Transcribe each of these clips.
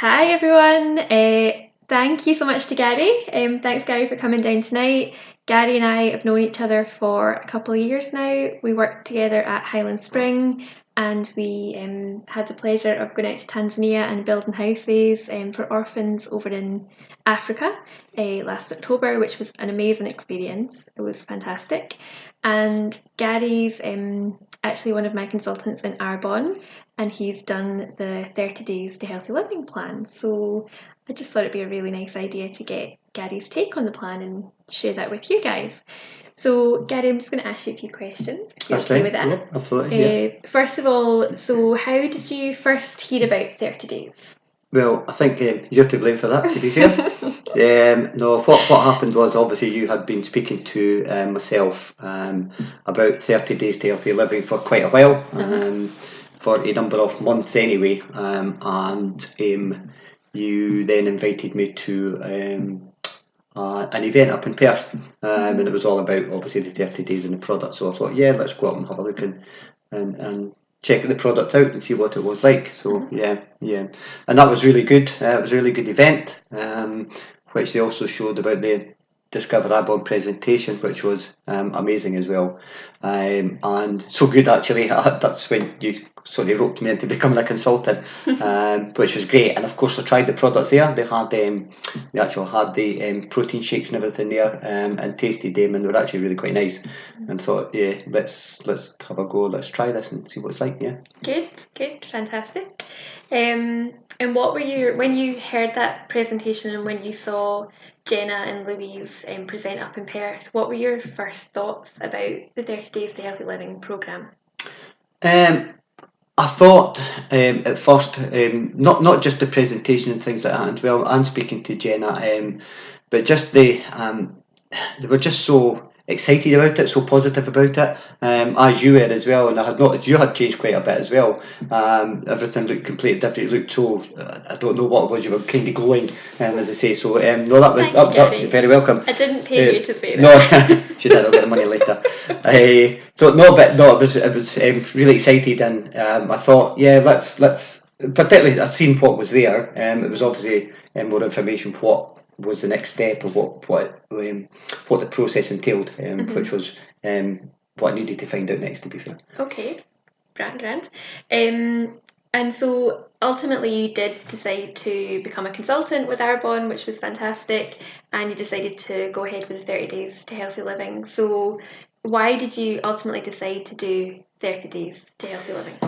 Hi everyone. Thank you so much to Gary. Thanks Gary for coming down tonight. Gary and I have known each other for a couple of years now. We worked together at Highland Spring and we had the pleasure of going out to Tanzania and building houses for orphans over in Africa last October, which was an amazing experience. It was fantastic. And Gary's actually one of my consultants in Arbonne, and he's done the 30 Days to Healthy Living plan. So I just thought it'd be a really nice idea to get Gary's take on the plan and share that with you guys. So Gary, I'm just going to ask you a few questions, if you're That's okay fine. with that. Yeah, absolutely. First of all, so how did you first hear about 30 Days? Well, I think you're to blame for that, to be fair. No, what happened was obviously you had been speaking to myself about 30 Days to Healthy Living for quite a while, for a number of months anyway, and you then invited me to an event up in Perth, and it was all about obviously the 30 days in the product. So I thought, yeah, let's go up and have a look and check the product out and see what it was like. So yeah, and that was really good. It was a really good event, which they also showed about the Discover Arbonne presentation, which was amazing as well, and so good actually. That's when you sort of roped me into becoming a consultant, which was great. And of course, I tried the products there. They actually had the protein shakes and everything there, and tasted them, and they were actually really quite nice. And thought, yeah, let's have a go. Let's try this and see what it's like. Yeah. Good, fantastic. And what were when you heard that presentation and when you saw Jenna and Louise present up in Perth, what were your first thoughts about the 30 Days to Healthy Living programme? I thought at first, not just the presentation and things like that, and well, I'm speaking to Jenna, but just they were just so excited about it, so positive about it, as you were as well. And you had changed quite a bit as well. Everything looked completely different. It looked so, I don't know what it was, you were kind of glowing, as I say. So no, that very welcome. I didn't pay you to say that. No, she did. I'll get the money later. It was really excited, and I thought, yeah, let's particularly I've seen what was there. It was obviously more information. What was the next step of what the process entailed, which was what I needed to find out next, to be fair. Okay, grand. And so ultimately you did decide to become a consultant with Arbonne, which was fantastic, and you decided to go ahead with the 30 Days to Healthy Living. So why did you ultimately decide to do 30 Days to Healthy Living?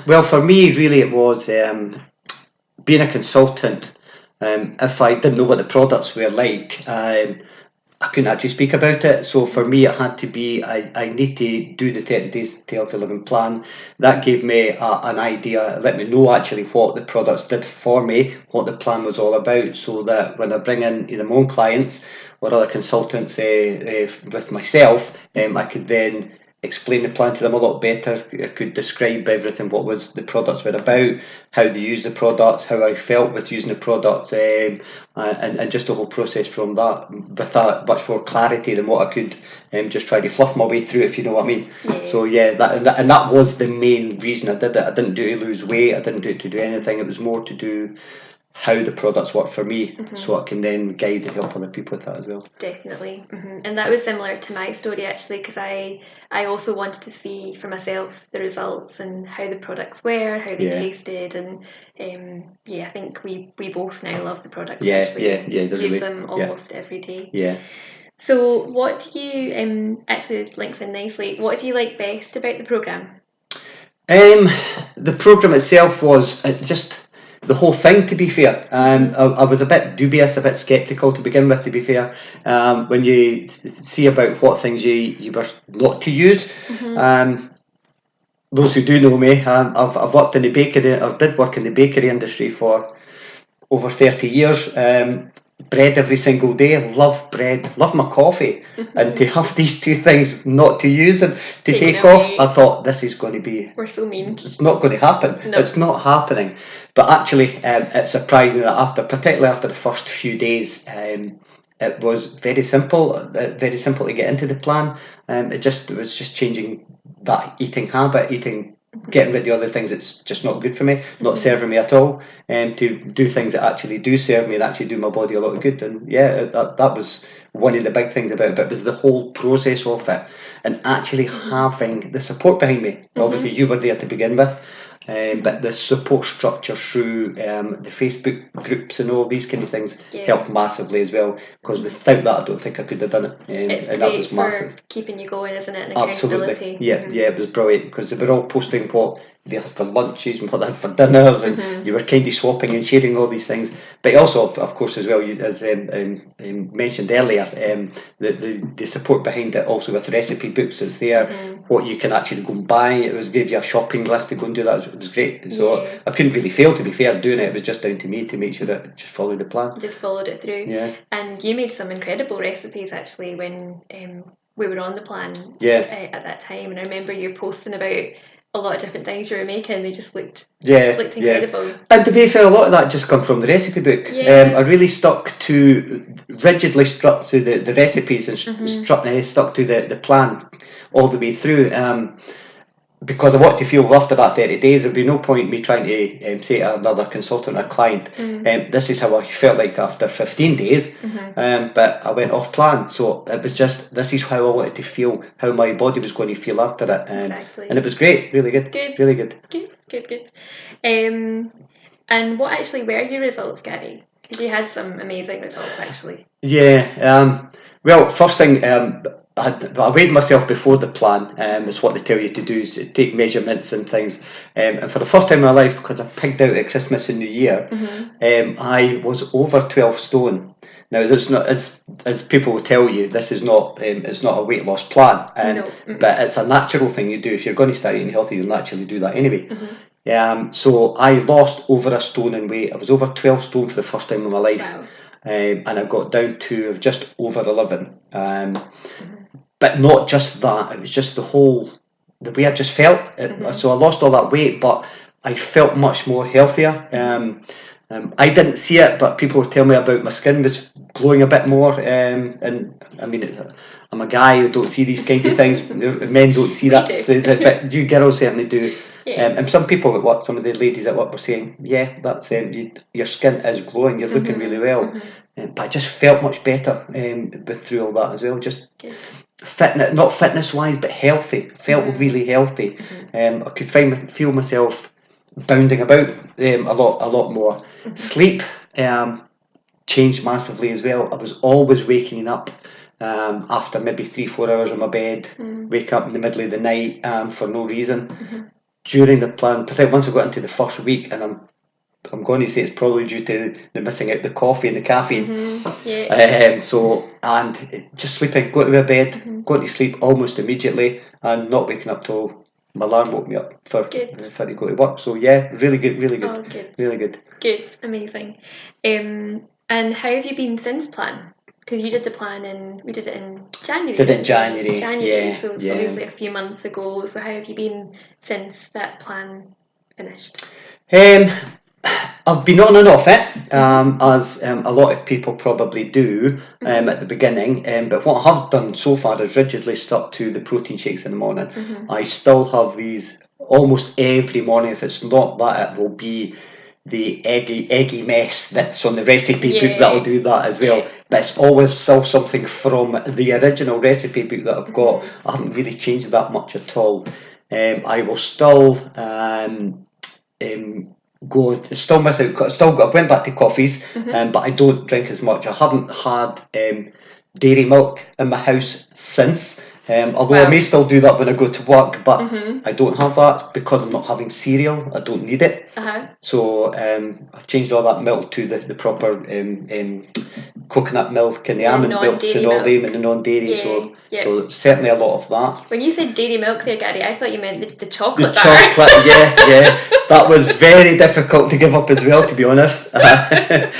Well, for me, really, it was being a consultant. If I didn't know what the products were like, I couldn't actually speak about it. So for me, it had to be, I need to do the 30 Days to Healthy Living plan. That gave me an idea, let me know actually what the products did for me, what the plan was all about, so that when I bring in either my own clients or other consultants with myself, I could then explain the plan to them a lot better. I could describe everything, what was the products were about, how they use the products, how I felt with using the products, and just the whole process from that, with that much more clarity than what I could just try to fluff my way through, if you know what I mean. Yeah. So yeah, that was the main reason I did it. I didn't do it to lose weight, I didn't do it to do anything. It was more to do how the products work for me, so I can then guide and help other people with that as well. Definitely. And that was similar to my story actually, because I also wanted to see for myself the results and how the products were, how they tasted, and I think we both now love the products. Use them almost every day. Yeah. So what do you actually links in nicely, what do you like best about the programme? The programme itself was just the whole thing, to be fair. I was a bit dubious, a bit sceptical to begin with, to be fair, when you see about what things you were not to use. Those who do know me, I've worked in the bakery. I did work in the bakery industry for over 30 years. Bread every single day. Love bread. Love my coffee. And to have these two things not to use and to take off, I thought this is going to be. We're so mean. It's not going to happen. No. It's not happening. But actually, it's surprising that particularly after the first few days, it was very simple to get into the plan. It was just changing that eating habit, eating getting rid of other things that's just not good for me, not serving me at all, and to do things that actually do serve me and actually do my body a lot of good. And yeah, that was one of the big things about it, but it was the whole process of it and actually having the support behind me. Obviously, you were there to begin with. But the support structure through the Facebook groups and all these kind of things helped massively as well, because without that I don't think I could have done it, It's and great that was for massive. keeping you going, isn't it? And Absolutely, accountability. yeah, it was brilliant because they were all posting what they had for lunches and what they had for dinners, and you were kind of swapping and sharing all these things. But also, of course, as well, as mentioned earlier, the support behind it also with recipe books is there. What you can actually go and buy, it was give you a shopping list to go and do that. It was great. So I couldn't really fail, to be fair, doing it. It was just down to me to make sure that I just followed the plan. Just followed it through. Yeah. And you made some incredible recipes actually when we were on the plan at that time. And I remember you posting about a lot of different things you were making. They just looked incredible. Yeah. And to be fair, a lot of that just come from the recipe book. I really rigidly stuck to the recipes and stuck to the plan all the way through. Because I want to feel after that 30 days, there'd be no point in me trying to say to another consultant or client, this is how I felt like after 15 days, but I went off plan. So it was just, this is how I wanted to feel, how my body was going to feel after it. Exactly. And it was great, really good. Really good. Good. And what actually were your results, Gary? Because you had some amazing results actually. Yeah. Well, first thing, I weighed myself before the plan. It's what they tell you to do, is take measurements and things. And for the first time in my life, because I pigged out at Christmas and New Year, I was over 12 stone. Now, that's not, as people will tell you, this is not it's not a weight loss plan, but it's a natural thing you do. If you're going to start eating healthy, you'll naturally do that anyway. So I lost over a stone in weight. I was over 12 stone for the first time in my life. Wow. And I got down to just over 11. But not just that, it was just the way I just felt. So I lost all that weight, but I felt much more healthier. I didn't see it, but people would tell me about my skin was glowing a bit more. And I mean, I'm a guy who don't see these kind of things. Men don't see that, but you girls certainly do. And some people at work, some of the ladies at work were saying, yeah, that's your skin is glowing, you're looking really well. But I just felt much better through all that as well. Just fitness, not fitness wise, but healthy. Felt really healthy. I could feel myself bounding about a lot more. Sleep changed massively as well. I was always waking up after maybe 3-4 hours in my bed, wake up in the middle of the night for no reason. During the plan, particularly once I got into the first week, and I'm going to say it's probably due to the missing out the coffee and the caffeine. And just sleeping, going to my bed, going to sleep almost immediately, and not waking up till my alarm woke me up for to go to work. So yeah, really good, really good, really good. Good, amazing. And how have you been since plan? Because you did the plan we did it in January. Did it in January, yeah. So it's obviously a few months ago. So how have you been since that plan finished? I've been on and off it, as a lot of people probably do at the beginning. But what I have done so far is rigidly stuck to the protein shakes in the morning. I still have these almost every morning. If it's not that, it will be the eggy mess that's on the recipe book that'll do that as well. But it's always still something from the original recipe book that I've got. I haven't really changed that much at all. I will still I went back to coffees, but I don't drink as much. I haven't had dairy milk in my house since. Although I may still do that when I go to work, but I don't have that because I'm not having cereal. I don't need it. So I've changed all that milk to the proper coconut milk and the almond milk and all them and the non-dairy. So certainly a lot of that. When you said dairy milk there, Gary, I thought you meant the chocolate. The chocolate, yeah. That was very difficult to give up as well, to be honest. That's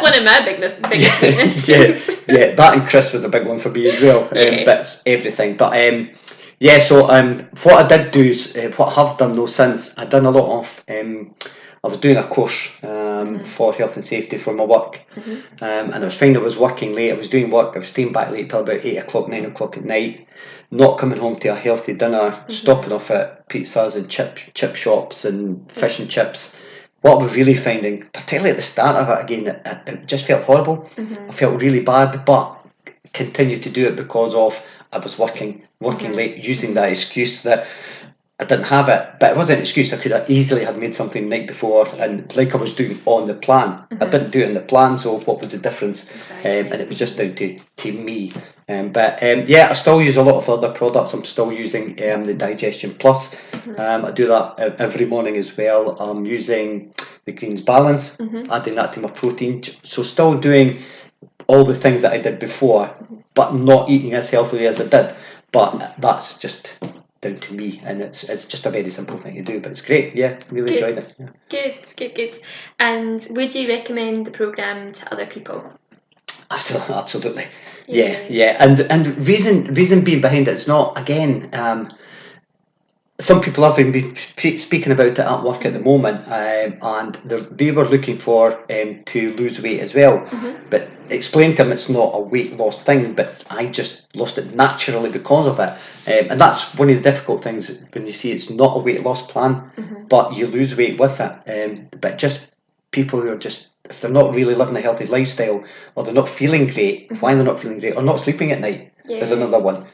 one of my biggest weaknesses. That and Chris was a big one for me as well. Bits everything, but so what I did do is what I have done though since I done a lot of I was doing a course for health and safety for my work. And I was finding I was working late. I was doing work. I was staying back late till about 8 o'clock, 9 o'clock at night. Not coming home to a healthy dinner. Stopping off at pizzas and chip shops and fish and chips. What I was really finding, particularly at the start of it, again, it just felt horrible. I felt really bad, but continued to do it because of I was working late, using that excuse that I didn't have it. But it wasn't an excuse. I could have easily had made something the night before, and like I was doing on the plan. I didn't do it in the plan, so what was the difference? And it was just down to me. Yeah, I still use a lot of other products. I'm still using the Digestion Plus. I do that every morning as well. I'm using the Greens Balance, adding that to my protein. So still doing all the things that I did before, but not eating as healthily as I did. But that's just down to me, and it's just a very simple thing to do, but it's great. Yeah, really enjoyed it. Yeah. Good. And would you recommend the programme to other people? Absolutely. Yeah. And reason being behind it is not, again, some people have been speaking about it at work at the moment, and they were looking for to lose weight as well. But explain to them it's not a weight loss thing, but I just lost it naturally because of it. And that's one of the difficult things when you see it's not a weight loss plan, but you lose weight with it. But just people who are just, if they're not really living a healthy lifestyle, or they're not feeling great, why they're not feeling great, or not sleeping at night is another one.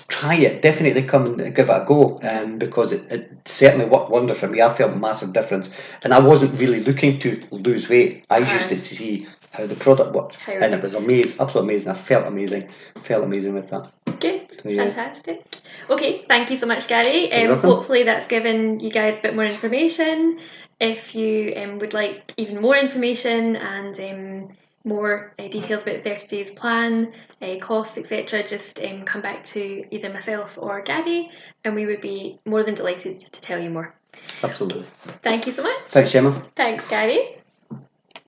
Try it, definitely come and give it a go, because it certainly worked wonder for me. I felt a massive difference, and I wasn't really looking to lose weight. I used it to see how the product worked, and it was amazing, absolutely amazing. I felt amazing with that. Good, so, yeah. Fantastic. Okay, thank you so much, Gary. Hopefully that's given you guys a bit more information. If you would like even more information and more details about the 30 days plan, costs, etc., just come back to either myself or Gary, and we would be more than delighted to tell you more. Absolutely. Thank you so much. Thanks, Gemma. Thanks, Gary.